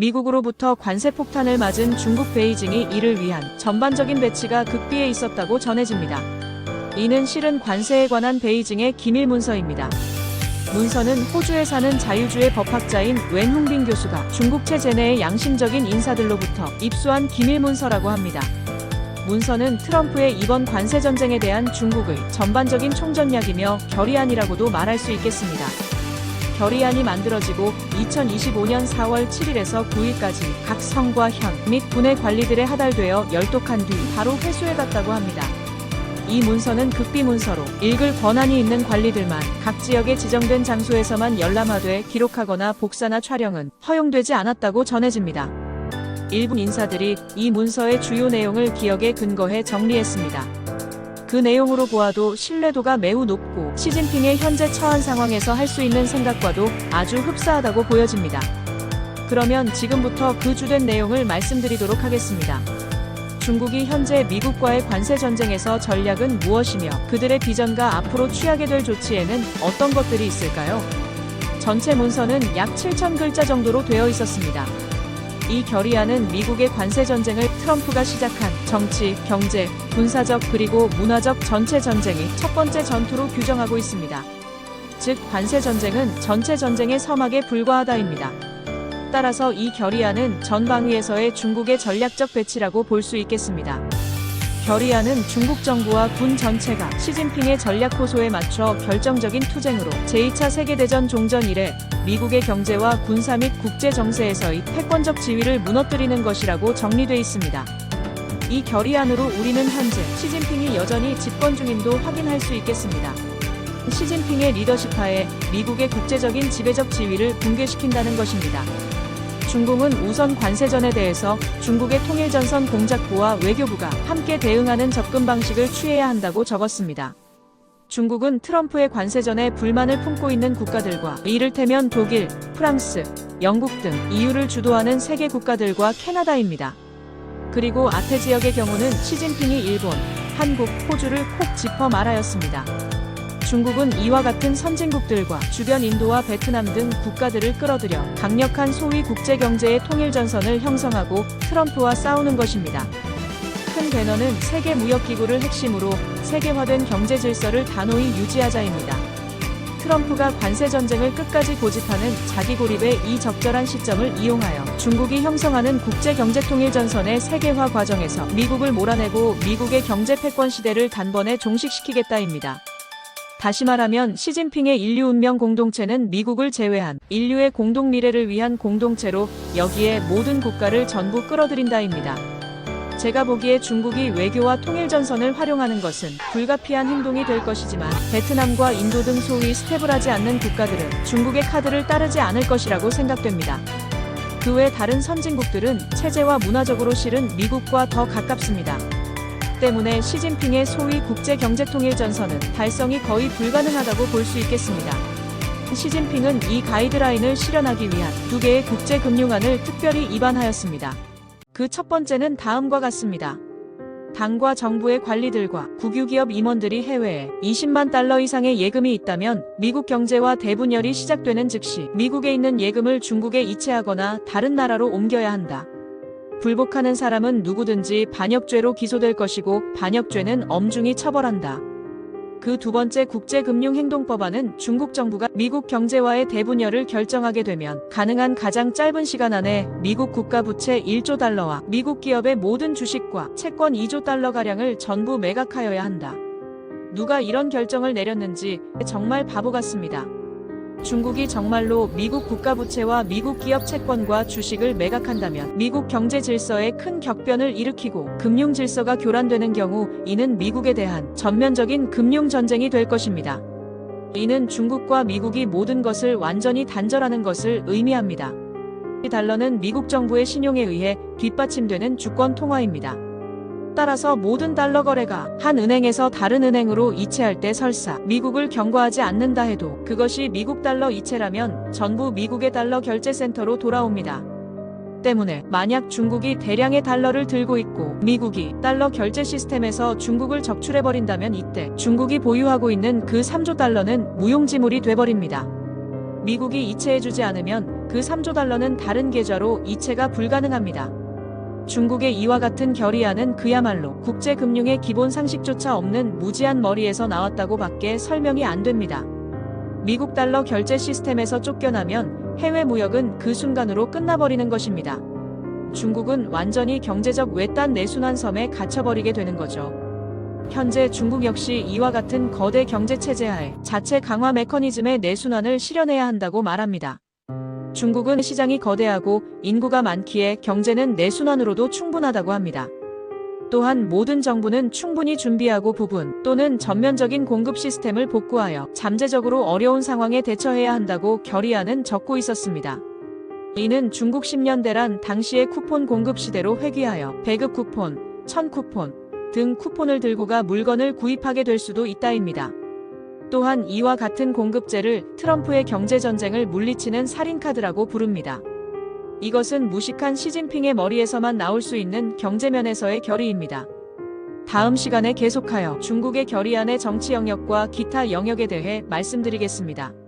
미국으로부터 관세 폭탄을 맞은 중국 베이징이 이를 위한 전반적인 배치가 극비에 있었다고 전해집니다. 이는 실은 관세에 관한 베이징의 기밀 문서입니다. 문서는 호주에 사는 자유주의 법학자인 웬홍빈 교수가 중국 체제 내의 양심적인 인사들로부터 입수한 기밀 문서라고 합니다. 문서는 트럼프의 이번 관세 전쟁에 대한 중국의 전반적인 총전략이며 결의안이라고도 말할 수 있겠습니다. 결의안이 만들어지고 2025년 4월 7일에서 9일까지 각 성과 현 및 군의 관리들에 하달되어 열독한 뒤 바로 회수해갔다고 합니다. 이 문서는 극비 문서로 읽을 권한이 있는 관리들만 각 지역에 지정된 장소에서만 열람하되 기록하거나 복사나 촬영은 허용되지 않았다고 전해집니다. 일부 인사들이 이 문서의 주요 내용을 기억에 근거해 정리했습니다. 그 내용으로 보아도 신뢰도가 매우 높고 시진핑의 현재 처한 상황에서 할 수 있는 생각과도 아주 흡사하다고 보여집니다. 그러면 지금부터 그 주된 내용을 말씀드리도록 하겠습니다. 중국이 현재 미국과의 관세 전쟁에서 전략은 무엇이며 그들의 비전과 앞으로 취하게 될 조치에는 어떤 것들이 있을까요? 전체 문서는 약 7,000글자 정도로 되어 있었습니다. 이 결의안은 미국의 관세 전쟁을 트럼프가 시작한 정치, 경제, 군사적 그리고 문화적 전체 전쟁의 첫 번째 전투로 규정하고 있습니다. 즉, 관세 전쟁은 전체 전쟁의 서막에 불과하다입니다. 따라서 이 결의안은 전 방위에서의 중국의 전략적 배치라고 볼 수 있겠습니다. 결의안은 중국 정부와 군 전체가 시진핑의 전략 호소에 맞춰 결정적인 투쟁으로 제2차 세계대전 종전 이래 미국의 경제와 군사 및 국제 정세에서의 패권적 지위를 무너뜨리는 것이라고 정리돼 있습니다. 이 결의안으로 우리는 현재 시진핑이 여전히 집권 중임도 확인할 수 있겠습니다. 시진핑의 리더십 하에 미국의 국제적인 지배적 지위를 붕괴시킨다는 것입니다. 중국은 우선 관세전에 대해서 중국의 통일전선 공작부와 외교부가 함께 대응하는 접근 방식을 취해야 한다고 적었습니다. 중국은 트럼프의 관세전에 불만을 품고 있는 국가들과 이를테면 독일, 프랑스, 영국 등 EU를 주도하는 세계 국가들과 캐나다입니다. 그리고 아태 지역의 경우는 시진핑이 일본, 한국, 호주를 콕 짚어 말하였습니다. 중국은 이와 같은 선진국들과 주변 인도와 베트남 등 국가들을 끌어들여 강력한 소위 국제경제의 통일전선을 형성하고 트럼프와 싸우는 것입니다. 큰 배너는 세계무역기구를 핵심으로 세계화된 경제 질서를 단호히 유지하자입니다. 트럼프가 관세전쟁을 끝까지 고집하는 자기 고립의 이 적절한 시점을 이용하여 중국이 형성하는 국제경제통일전선의 세계화 과정에서 미국을 몰아내고 미국의 경제 패권 시대를 단번에 종식시키겠다입니다. 다시 말하면 시진핑의 인류 운명 공동체는 미국을 제외한 인류의 공동 미래를 위한 공동체로 여기에 모든 국가를 전부 끌어들인다입니다. 제가 보기에 중국이 외교와 통일전선을 활용하는 것은 불가피한 행동이 될 것이지만 베트남과 인도 등 소위 스테블하지 않는 국가들은 중국의 카드를 따르지 않을 것이라고 생각됩니다. 그 외 다른 선진국들은 체제와 문화적으로 실은 미국과 더 가깝습니다. 때문에 시진핑의 소위 국제경제통일전선은 달성이 거의 불가능하다고 볼 수 있겠습니다. 시진핑은 이 가이드라인을 실현하기 위한 두 개의 국제금융안을 특별히 입안하였습니다. 그 첫 번째는 다음과 같습니다. 당과 정부의 관리들과 국유기업 임원들이 해외에 20만 달러 이상의 예금이 있다면 미국 경제와 대분열이 시작되는 즉시 미국에 있는 예금을 중국에 이체하거나 다른 나라로 옮겨야 한다. 불복하는 사람은 누구든지 반역죄로 기소될 것이고 반역죄는 엄중히 처벌한다. 그 두 번째 국제금융행동법안은 중국 정부가 미국 경제와의 대분열을 결정하게 되면 가능한 가장 짧은 시간 안에 미국 국가 부채 1조 달러와 미국 기업의 모든 주식과 채권 2조 달러가량을 전부 매각하여야 한다. 누가 이런 결정을 내렸는지 정말 바보 같습니다. 중국이 정말로 미국 국가부채와 미국 기업 채권과 주식을 매각한다면 미국 경제 질서에 큰 격변을 일으키고 금융 질서가 교란되는 경우 이는 미국에 대한 전면적인 금융 전쟁이 될 것입니다. 이는 중국과 미국이 모든 것을 완전히 단절하는 것을 의미합니다. 이 달러는 미국 정부의 신용에 의해 뒷받침되는 주권 통화입니다. 따라서 모든 달러 거래가 한 은행에서 다른 은행으로 이체할 때 설사 미국을 경고하지 않는다 해도 그것이 미국 달러 이체라면 전부 미국의 달러 결제센터로 돌아옵니다. 때문에 만약 중국이 대량의 달러를 들고 있고 미국이 달러 결제 시스템에서 중국을 적출해버린다면 이때 중국이 보유하고 있는 그 3조 달러는 무용지물이 돼버립니다. 미국이 이체해주지 않으면 그 3조 달러는 다른 계좌로 이체가 불가능합니다. 중국의 이와 같은 결의안은 그야말로 국제금융의 기본 상식조차 없는 무지한 머리에서 나왔다고 밖에 설명이 안 됩니다. 미국 달러 결제 시스템에서 쫓겨나면 해외 무역은 그 순간으로 끝나버리는 것입니다. 중국은 완전히 경제적 외딴 내순환 섬에 갇혀버리게 되는 거죠. 현재 중국 역시 이와 같은 거대 경제체제 하에 자체 강화 메커니즘의 내순환을 실현해야 한다고 말합니다. 중국은 시장이 거대하고 인구가 많기에 경제는 내순환으로도 충분하다고 합니다. 또한 모든 정부는 충분히 준비하고 부분 또는 전면적인 공급 시스템을 복구하여 잠재적으로 어려운 상황에 대처해야 한다고 결의안은 적고 있었습니다. 이는 중국 10년대란 당시의 쿠폰 공급 시대로 회귀하여 배급 쿠폰, 1000 쿠폰 등 쿠폰을 들고 가 물건을 구입하게 될 수도 있다입니다. 또한 이와 같은 공급제를 트럼프의 경제전쟁을 물리치는 살인카드라고 부릅니다. 이것은 무식한 시진핑의 머리에서만 나올 수 있는 경제면에서의 결의입니다. 다음 시간에 계속하여 중국의 결의안의 정치 영역과 기타 영역에 대해 말씀드리겠습니다.